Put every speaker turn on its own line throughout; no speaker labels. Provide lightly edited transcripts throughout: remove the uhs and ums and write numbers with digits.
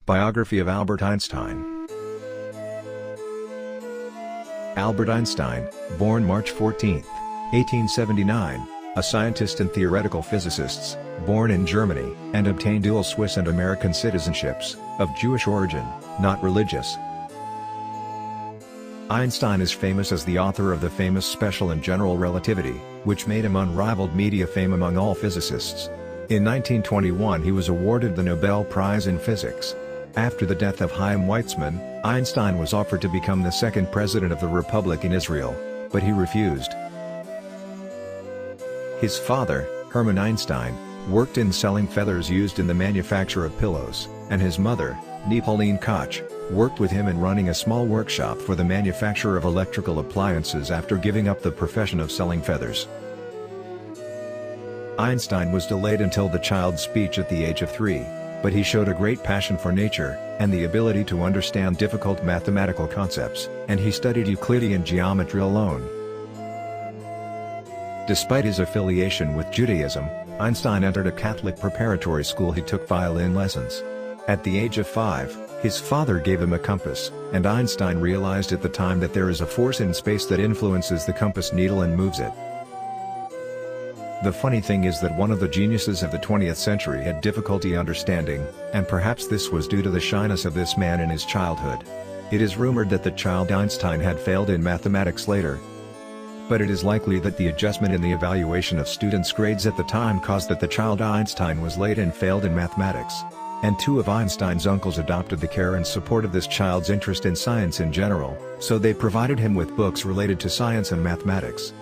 Biography of Albert Einstein. Albert Einstein, born March 14, 1879, a scientist and theoretical physicist, born in Germany, and obtained dual Swiss and American citizenships, of Jewish origin, not religious. Einstein is famous as the author of the famous Special and General Relativity, which made him unrivaled media fame among all physicists. In 1921 he was awarded the Nobel Prize in Physics. After the death of Chaim Weizmann, Einstein was offered to become the second president of the Republic in Israel, but he refused. His father, Hermann Einstein, worked in selling feathers used in the manufacture of pillows, and his mother, Pauline Koch, worked with him in running a small workshop for the manufacture of electrical appliances after giving up the profession of selling feathers. Einstein was delayed until the child's speech at the age of 3, but he showed a great passion for nature, and the ability to understand difficult mathematical concepts, and he studied Euclidean geometry alone. Despite his affiliation with Judaism, Einstein entered a Catholic preparatory school. He took violin lessons. At the age of 5, his father gave him a compass, and Einstein realized at the time that there is a force in space that influences the compass needle and moves it. The funny thing is that one of the geniuses of the 20th century had difficulty understanding, and perhaps this was due to the shyness of this man in his childhood. It is rumored that the child Einstein had failed in mathematics later. But it is likely that the adjustment in the evaluation of students' grades at the time caused that the child Einstein was late and failed in mathematics. And 2 of Einstein's uncles adopted the care and support of this child's interest in science in general, so they provided him with books related to science and mathematics.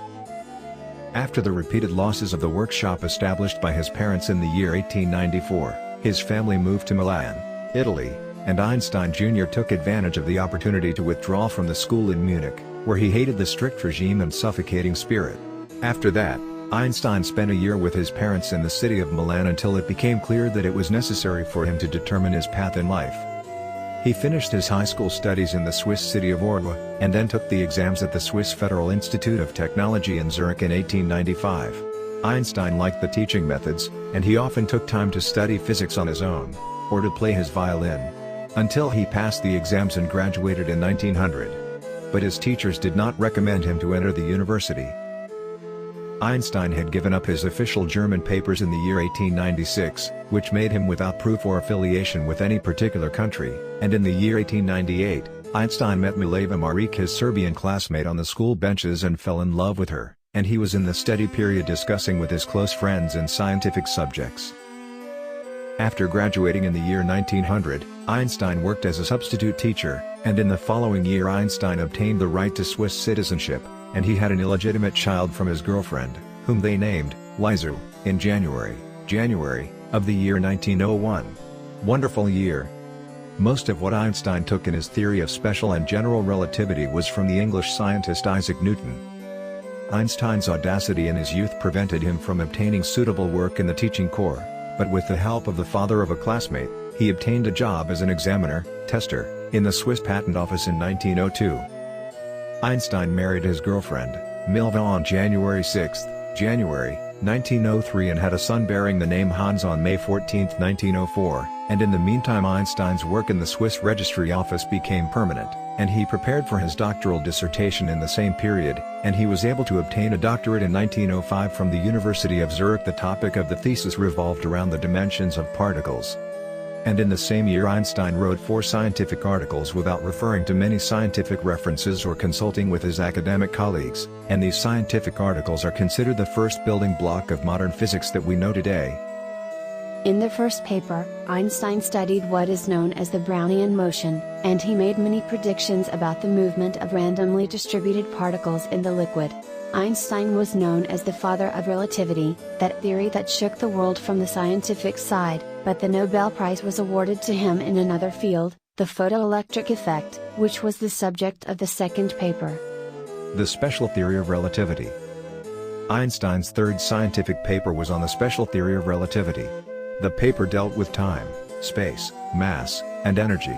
After the repeated losses of the workshop established by his parents in the year 1894, his family moved to Milan, Italy, and Einstein Jr. took advantage of the opportunity to withdraw from the school in Munich, where he hated the strict regime and suffocating spirit. After that, Einstein spent a year with his parents in the city of Milan until it became clear that it was necessary for him to determine his path in life. He finished his high school studies in the Swiss city of Orwa, and then took the exams at the Swiss Federal Institute of Technology in Zurich in 1895. Einstein liked the teaching methods, and he often took time to study physics on his own, or to play his violin, until he passed the exams and graduated in 1900. But his teachers did not recommend him to enter the university. Einstein had given up his official German papers in the year 1896, which made him without proof or affiliation with any particular country, and in the year 1898, Einstein met Mileva Marić, his Serbian classmate, on the school benches and fell in love with her, and he was in the study period discussing with his close friends in scientific subjects. After graduating in the year 1900, Einstein worked as a substitute teacher, and in the following year Einstein obtained the right to Swiss citizenship, and he had an illegitimate child from his girlfriend, whom they named Lisu, in January of the year 1901. Wonderful year. Most of what Einstein took in his theory of special and general relativity was from the English scientist Isaac Newton. Einstein's audacity in his youth prevented him from obtaining suitable work in the teaching corps, but with the help of the father of a classmate, he obtained a job as an tester, in the Swiss Patent Office in 1902. Einstein married his girlfriend, Milva, on January 6, 1903, and had a son bearing the name Hans on May 14, 1904, and in the meantime Einstein's work in the Swiss Registry Office became permanent, and he prepared for his doctoral dissertation in the same period, and he was able to obtain a doctorate in 1905 from the University of Zurich. The topic of the thesis revolved around the dimensions of particles. And in the same year Einstein wrote 4 scientific articles without referring to many scientific references or consulting with his academic colleagues, and these scientific articles are considered the first building block of modern physics that we know today.
In the first paper, Einstein studied what is known as the Brownian motion, and he made many predictions about the movement of randomly distributed particles in the liquid. Einstein was known as the father of relativity, that theory that shook the world from the scientific side, but the Nobel Prize was awarded to him in another field, the photoelectric effect, which was the subject of the second paper.
The special theory of relativity. Einstein's third scientific paper was on the special theory of relativity. The paper dealt with time, space, mass, and energy.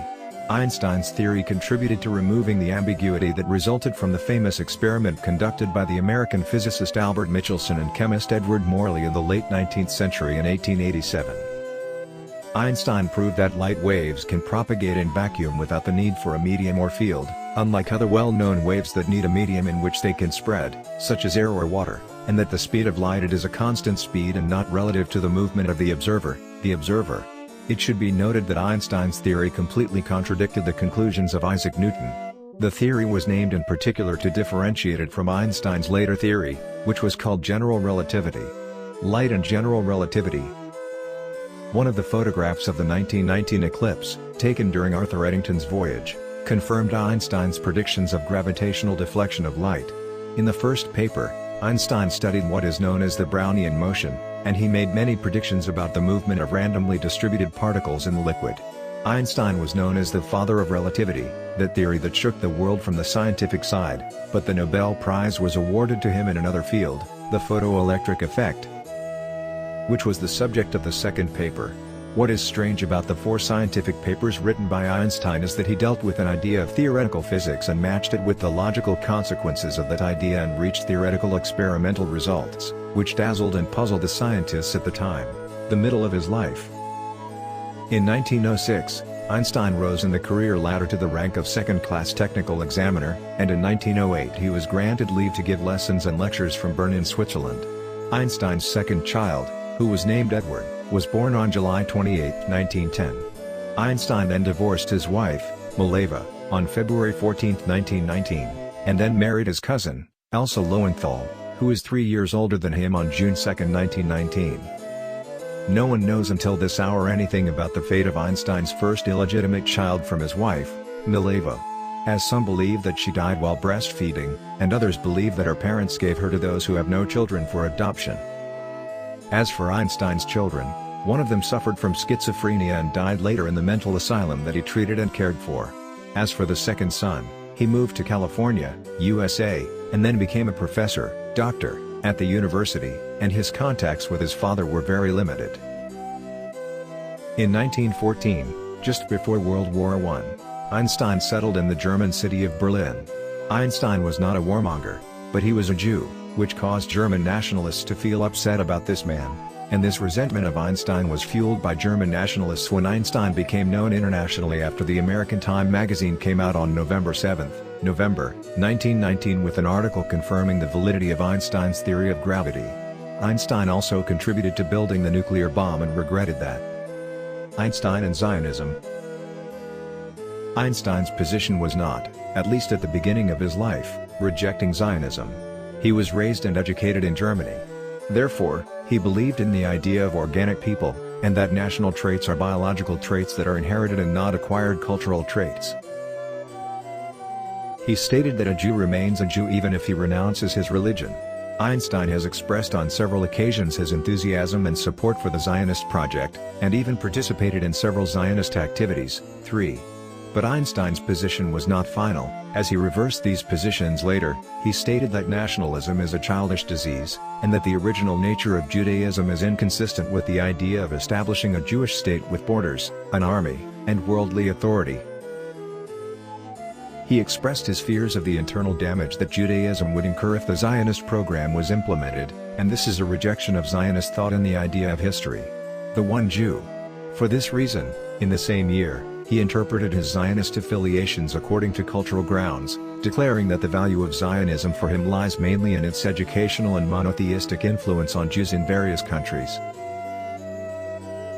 Einstein's theory contributed to removing the ambiguity that resulted from the famous experiment conducted by the American physicist Albert Michelson and chemist Edward Morley in the late 19th century in 1887. Einstein proved that light waves can propagate in vacuum without the need for a medium or field, unlike other well-known waves that need a medium in which they can spread, such as air or water, and that the speed of light is a constant speed and not relative to the movement of the observer. It should be noted that Einstein's theory completely contradicted the conclusions of Isaac Newton. The theory was named in particular to differentiate it from Einstein's later theory, which was called general relativity. Light and general relativity. One of the photographs of the 1919 eclipse, taken during Arthur Eddington's voyage, confirmed Einstein's predictions of gravitational deflection of light. In the first paper, Einstein studied what is known as the Brownian motion, and he made many predictions about the movement of randomly distributed particles in the liquid. Einstein was known as the father of relativity, that theory that shook the world from the scientific side, but the Nobel Prize was awarded to him in another field, the photoelectric effect, which was the subject of the second paper. What is strange about the 4 scientific papers written by Einstein is that he dealt with an idea of theoretical physics and matched it with the logical consequences of that idea and reached theoretical experimental results, which dazzled and puzzled the scientists at the time, the middle of his life. In 1906, Einstein rose in the career ladder to the rank of second-class technical examiner, and in 1908 he was granted leave to give lessons and lectures from Bern in Switzerland. Einstein's second child, who was named Edward, was born on July 28, 1910. Einstein then divorced his wife, Mileva, on February 14, 1919, and then married his cousin, Elsa Lowenthal, who is 3 years older than him on June 2, 1919. No one knows until this hour anything about the fate of Einstein's first illegitimate child from his wife, Mileva. As some believe that she died while breastfeeding, and others believe that her parents gave her to those who have no children for adoption. As for Einstein's children, one of them suffered from schizophrenia and died later in the mental asylum that he treated and cared for. As for the second son, he moved to California, USA, and then became a professor, doctor, at the university, and his contacts with his father were very limited. In 1914, just before World War I, Einstein settled in the German city of Berlin. Einstein was not a warmonger, but he was a Jew, which caused German nationalists to feel upset about this man, and this resentment of Einstein was fueled by German nationalists when Einstein became known internationally after the American Time magazine came out on November 1919 with an article confirming the validity of Einstein's theory of gravity. Einstein also contributed to building the nuclear bomb and regretted that. Einstein and Zionism. Einstein's position was not, at least at the beginning of his life, rejecting Zionism. He was raised and educated in Germany. Therefore, he believed in the idea of organic people, and that national traits are biological traits that are inherited and not acquired cultural traits. He stated that a Jew remains a Jew even if he renounces his religion. Einstein has expressed on several occasions his enthusiasm and support for the Zionist project, and even participated in several Zionist activities. 3. But Einstein's position was not final. As he reversed these positions later, he stated that nationalism is a childish disease, and that the original nature of Judaism is inconsistent with the idea of establishing a Jewish state with borders, an army, and worldly authority. He expressed his fears of the internal damage that Judaism would incur if the Zionist program was implemented, and this is a rejection of Zionist thought and the idea of history. The one Jew. For this reason, in the same year, he interpreted his Zionist affiliations according to cultural grounds, declaring that the value of Zionism for him lies mainly in its educational and monotheistic influence on Jews in various countries.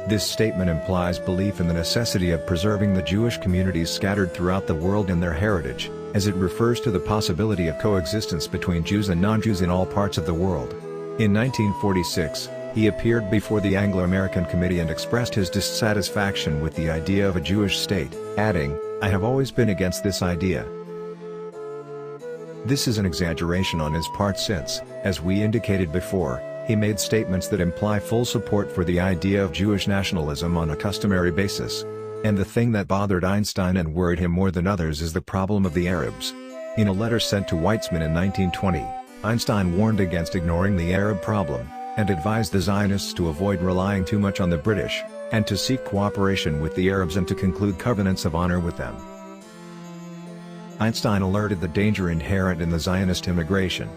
This statement implies belief in the necessity of preserving the Jewish communities scattered throughout the world and their heritage, as it refers to the possibility of coexistence between Jews and non-Jews in all parts of the world. In 1946, he appeared before the Anglo-American Committee and expressed his dissatisfaction with the idea of a Jewish state, adding, "I have always been against this idea." This is an exaggeration on his part since, as we indicated before, he made statements that imply full support for the idea of Jewish nationalism on a customary basis. And the thing that bothered Einstein and worried him more than others is the problem of the Arabs. In a letter sent to Weizmann in 1920, Einstein warned against ignoring the Arab problem, and advised the Zionists to avoid relying too much on the British, and to seek cooperation with the Arabs and to conclude covenants of honor with them. Einstein alerted the danger inherent in the Zionist immigration.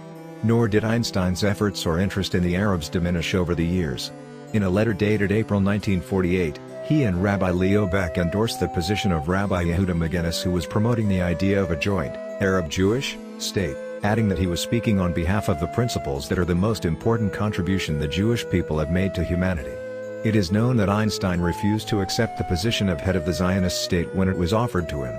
Nor did Einstein's efforts or interest in the Arabs diminish over the years. In a letter dated April 1948, He and Rabbi Leo Baeck endorsed the position of Rabbi Yehuda Magenis, who was promoting the idea of a joint, Arab-Jewish, state, adding that he was speaking on behalf of the principles that are the most important contribution the Jewish people have made to humanity. It is known that Einstein refused to accept the position of head of the Zionist state when it was offered to him.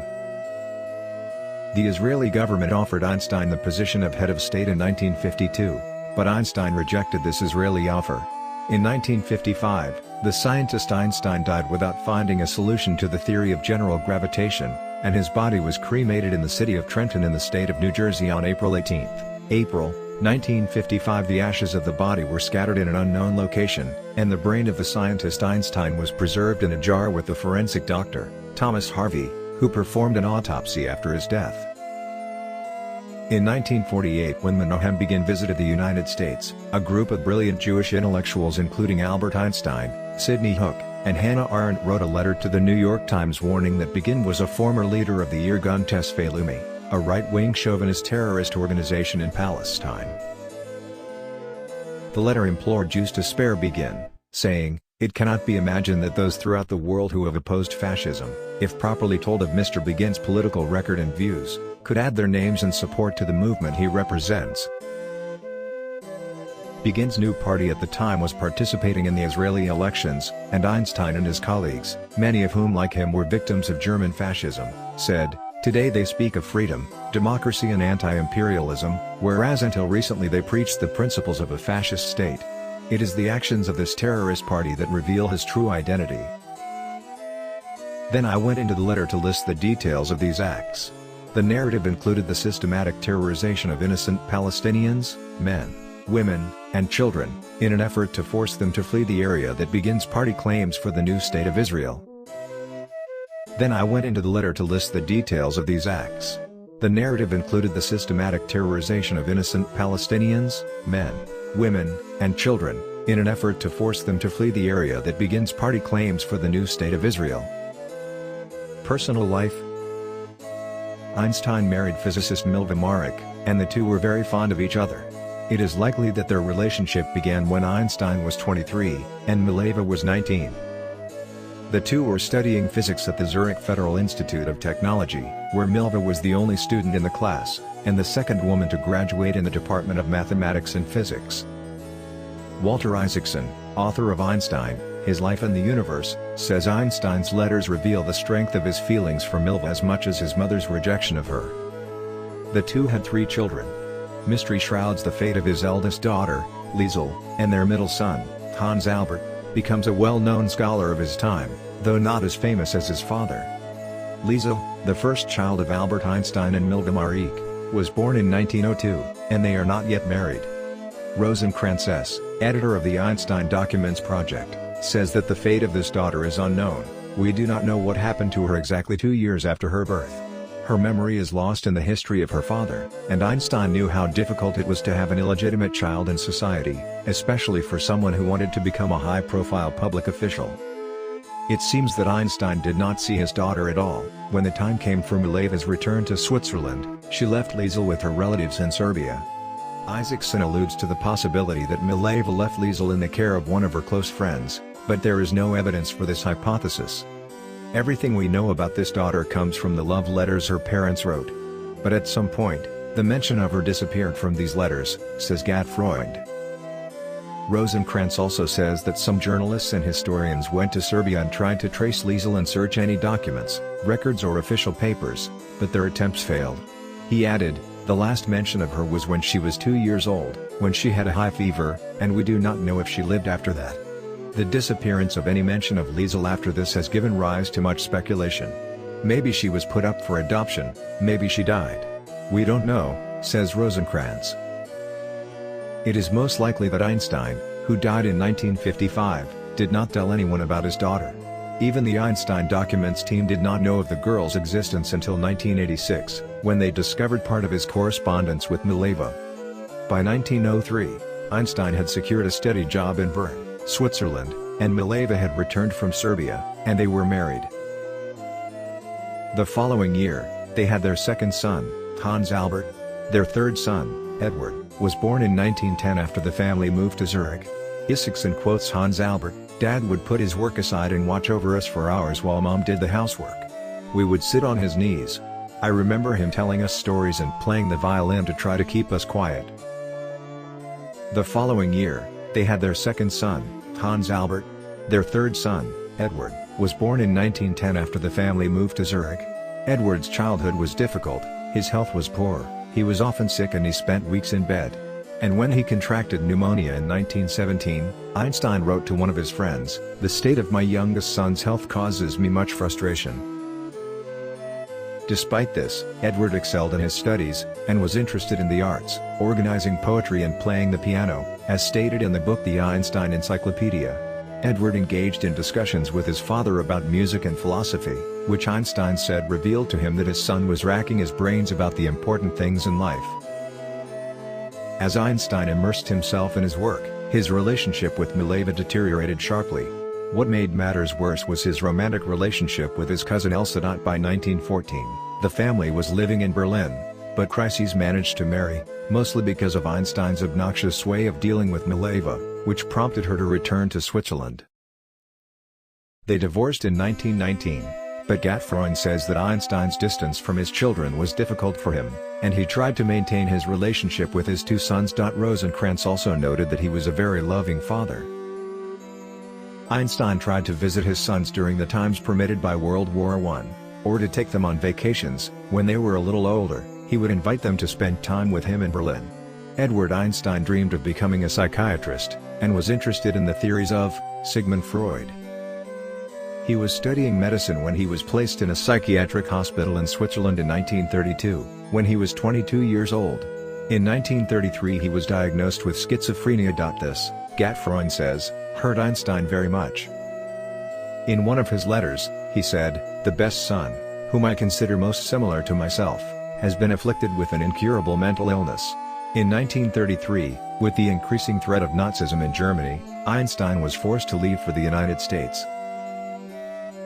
The Israeli government offered Einstein the position of head of state in 1952, but Einstein rejected this Israeli offer. In 1955, the scientist Einstein died without finding a solution to the theory of general gravitation, and his body was cremated in the city of Trenton in the state of New Jersey on April 18. April 1955. The ashes of the body were scattered in an unknown location, and the brain of the scientist Einstein was preserved in a jar with the forensic doctor, Thomas Harvey, who performed an autopsy after his death. In 1948, when Menahem Begin visited the United States, a group of brilliant Jewish intellectuals including Albert Einstein, Sidney Hook, and Hannah Arendt wrote a letter to the New York Times warning that Begin was a former leader of the Irgun Tesfei Leumi, a right-wing chauvinist terrorist organization in Palestine. The letter implored Jews to spare Begin, saying, "It cannot be imagined that those throughout the world who have opposed fascism, if properly told of Mr. Begin's political record and views, could add their names in support to the movement he represents." Begin's new party at the time was participating in the Israeli elections, and Einstein and his colleagues, many of whom like him were victims of German fascism, said, "Today they speak of freedom, democracy and anti-imperialism, whereas until recently they preached the principles of a fascist state. It is the actions of this terrorist party that reveal his true identity." Then I went into the letter to list the details of these acts. The narrative included the systematic terrorization of innocent Palestinians, men, women, and children, in an effort to force them to flee the area that Begin's party claims for the new state of Israel. Then I went into the letter to list the details of these acts. The narrative included the systematic terrorization of innocent Palestinians, men, women, and children, in an effort to force them to flee the area that Begin's party claims for the new state of Israel. Personal life. Einstein married physicist Milva Maric, and the two were very fond of each other. It is likely that their relationship began when Einstein was 23, and Mileva was 19. The two were studying physics at the Zurich Federal Institute of Technology, where Milva was the only student in the class, and the second woman to graduate in the Department of Mathematics and Physics. Walter Isaacson, author of Einstein, His Life and the Universe, says Einstein's letters reveal the strength of his feelings for Milva as much as his mother's rejection of her. The two had 3 children. Mystery shrouds the fate of his eldest daughter, Liesel, and their middle son, Hans Albert, becomes a well-known scholar of his time, though not as famous as his father. Liesel, the first child of Albert Einstein and Milva Maric, was born in 1902, and they are not yet married. Rosenkranz S., editor of the Einstein Documents Project, says that the fate of this daughter is unknown. "We do not know what happened to her exactly 2 years after her birth. Her memory is lost in the history of her father, and Einstein knew how difficult it was to have an illegitimate child in society, especially for someone who wanted to become a high-profile public official." It seems that Einstein did not see his daughter at all. When the time came for Mileva's return to Switzerland, she left Liesel with her relatives in Serbia. Isaacson alludes to the possibility that Mileva left Liesel in the care of one of her close friends, but there is no evidence for this hypothesis. Everything we know about this daughter comes from the love letters her parents wrote. But at some point, the mention of her disappeared from these letters, says Gad Freund. Rosenkranz also says that some journalists and historians went to Serbia and tried to trace Liesel and search any documents, records or official papers, but their attempts failed. He added, "The last mention of her was when she was 2 years old, when she had a high fever, and we do not know if she lived after that." The disappearance of any mention of Liesel after this has given rise to much speculation. Maybe she was put up for adoption, maybe she died. "We don't know," says Rosenkranz. It is most likely that Einstein, who died in 1955, did not tell anyone about his daughter. Even the Einstein Documents team did not know of the girl's existence until 1986, when they discovered part of his correspondence with Mileva. By 1903, Einstein had secured a steady job in Bern, Switzerland, and Mileva had returned from Serbia, and they were married. The following year, they had their second son, Hans Albert. Their third son, Edward, was born in 1910 after the family moved to Zurich. Isaacson quotes Hans Albert, Dad would put his work aside and watch over us for hours while Mom did the housework. We would sit on his knees. I remember him telling us stories and playing the violin to try to keep us quiet. The following year, they had their second son, Hans Albert. Their third son, Edward, was born in 1910 after the family moved to Zurich. Edward's childhood was difficult, his health was poor, he was often sick and he spent weeks in bed. And when he contracted pneumonia in 1917, Einstein wrote to one of his friends, "The state of my youngest son's health causes me much frustration." Despite this, Edward excelled in his studies, and was interested in the arts, organizing poetry and playing the piano, as stated in the book The Einstein Encyclopedia. Edward engaged in discussions with his father about music and philosophy, which Einstein said revealed to him that his son was racking his brains about the important things in life. As Einstein immersed himself in his work, his relationship with Mileva deteriorated sharply. What made matters worse was his romantic relationship with his cousin Elsodot. By 1914, the family was living in Berlin, but Chryses managed to marry, mostly because of Einstein's obnoxious way of dealing with Mileva, which prompted her to return to Switzerland. They divorced in 1919, but Gottfreund says that Einstein's distance from his children was difficult for him, and he tried to maintain his relationship with his two sons. Rosenkranz also noted that he was a very loving father. Einstein tried to visit his sons during the times permitted by World War I, or to take them on vacations. When they were a little older, he would invite them to spend time with him in Berlin. Edward Einstein dreamed of becoming a psychiatrist, and was interested in the theories of Sigmund Freud. He was studying medicine when he was placed in a psychiatric hospital in Switzerland in 1932, when he was 22 years old. In 1933 he was diagnosed with schizophrenia. This, Gottfreund says, hurt Einstein very much. In one of his letters, he said, "The best son, whom I consider most similar to myself, has been afflicted with an incurable mental illness." In 1933, with the increasing threat of Nazism in Germany, Einstein was forced to leave for the United States.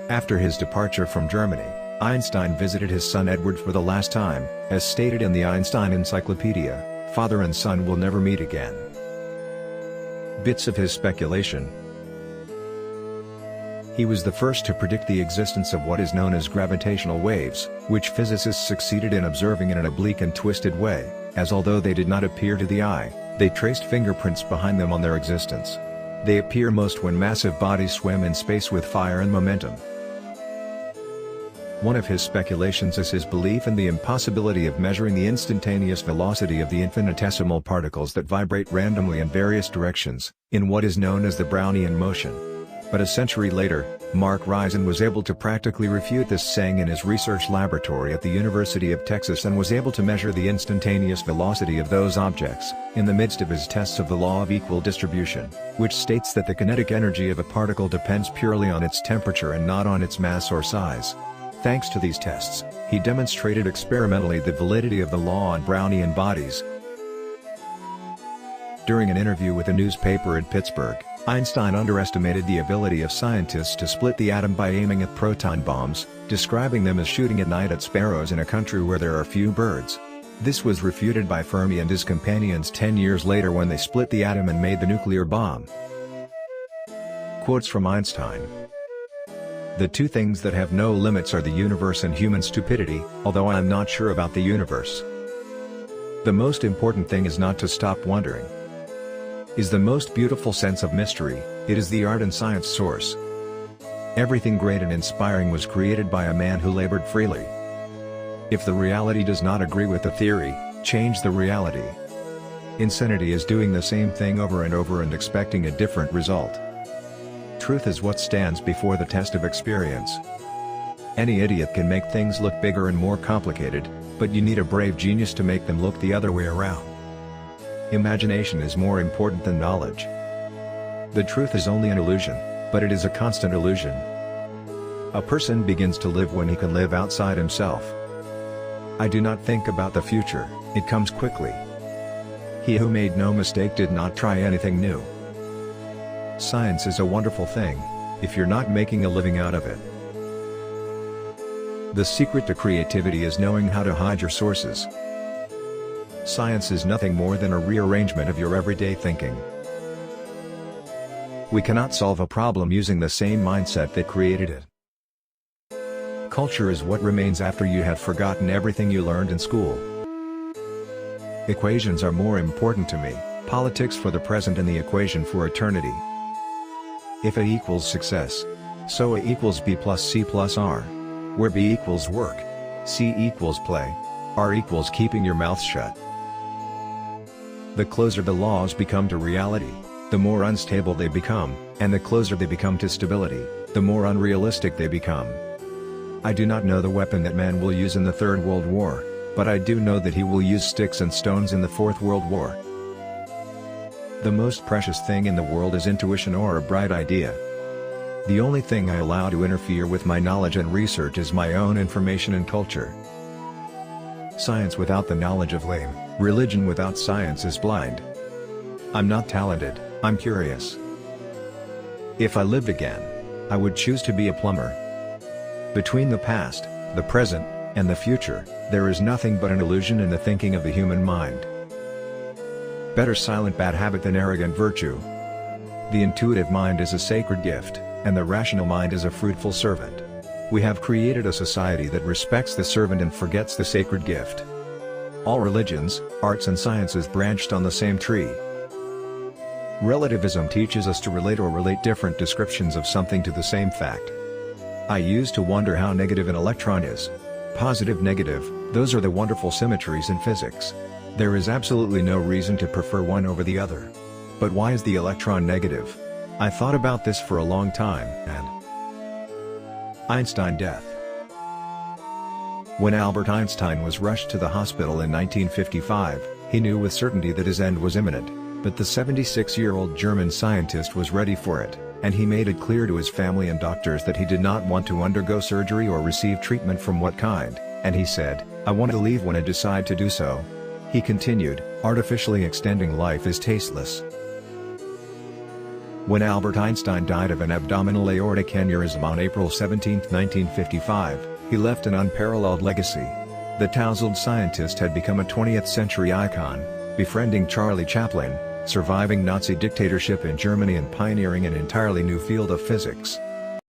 After his departure from Germany, Einstein visited his son Edward for the last time. As stated in the Einstein Encyclopedia, father and son will never meet again. Bits of his speculation. He was the first to predict the existence of what is known as gravitational waves, which physicists succeeded in observing in an oblique and twisted way, as although they did not appear to the eye, they traced fingerprints behind them on their existence. They appear most when massive bodies swim in space with fire and momentum. One of his speculations is his belief in the impossibility of measuring the instantaneous velocity of the infinitesimal particles that vibrate randomly in various directions, in what is known as the Brownian motion. But a century later, Mark Risen was able to practically refute this saying in his research laboratory at the University of Texas and was able to measure the instantaneous velocity of those objects, in the midst of his tests of the law of equal distribution, which states that the kinetic energy of a particle depends purely on its temperature and not on its mass or size. Thanks to these tests, he demonstrated experimentally the validity of the law on Brownian bodies. During an interview with a newspaper in Pittsburgh, Einstein underestimated the ability of scientists to split the atom by aiming at proton bombs, describing them as shooting at night at sparrows in a country where there are few birds. This was refuted by Fermi and his companions 10 years later when they split the atom and made the nuclear bomb. Quotes from Einstein. "The two things that have no limits are the universe and human stupidity, although I am not sure about the universe. The most important thing is not to stop wondering. Is the most beautiful sense of mystery, it is the art and science source. Everything great and inspiring was created by a man who labored freely. If the reality does not agree with the theory, change the reality. Insanity is doing the same thing over and over and expecting a different result. Truth is what stands before the test of experience. Any idiot can make things look bigger and more complicated, but you need a brave genius to make them look the other way around. Imagination is more important than knowledge. The truth is only an illusion, but it is a constant illusion. A person begins to live when he can live outside himself. I do not think about the future, it comes quickly. He who made no mistake did not try anything new. Science is a wonderful thing, if you're not making a living out of it. The secret to creativity is knowing how to hide your sources. Science is nothing more than a rearrangement of your everyday thinking. We cannot solve a problem using the same mindset that created it. Culture is what remains after you have forgotten everything you learned in school. Equations are more important to me, politics for the present and the equation for eternity. If A equals success, so A equals B plus C plus R. Where B equals work, C equals play, R equals keeping your mouth shut. The closer the laws become to reality, the more unstable they become, and the closer they become to stability, the more unrealistic they become. I do not know the weapon that man will use in the Third World War, but I do know that he will use sticks and stones in the Fourth World War. The most precious thing in the world is intuition or a bright idea. The only thing I allow to interfere with my knowledge and research is my own information and culture. Science without the knowledge is lame, religion without science is blind. I'm not talented, I'm curious. If I lived again, I would choose to be a plumber. Between the past, the present, and the future, there is nothing but an illusion in the thinking of the human mind. Better silent bad habit than arrogant virtue. The intuitive mind is a sacred gift, and the rational mind is a fruitful servant. We have created a society that respects the servant and forgets the sacred gift. All religions, arts and sciences branched on the same tree. Relativism teaches us to relate or relate different descriptions of something to the same fact. I used to wonder how negative an electron is. Positive, negative, those are the wonderful symmetries in physics. There is absolutely no reason to prefer one over the other. But why is the electron negative? I thought about this for a long time, and Einstein death. When Albert Einstein was rushed to the hospital in 1955, he knew with certainty that his end was imminent, but the 76-year-old German scientist was ready for it, and he made it clear to his family and doctors that he did not want to undergo surgery or receive treatment from what kind, and he said, "I want to leave when I decide to do so." He continued, "Artificially extending life is tasteless." When Albert Einstein died of an abdominal aortic aneurysm on April 17, 1955, he left an unparalleled legacy. The tousled scientist had become a 20th-century icon, befriending Charlie Chaplin, surviving Nazi dictatorship in Germany and pioneering an entirely new field of physics.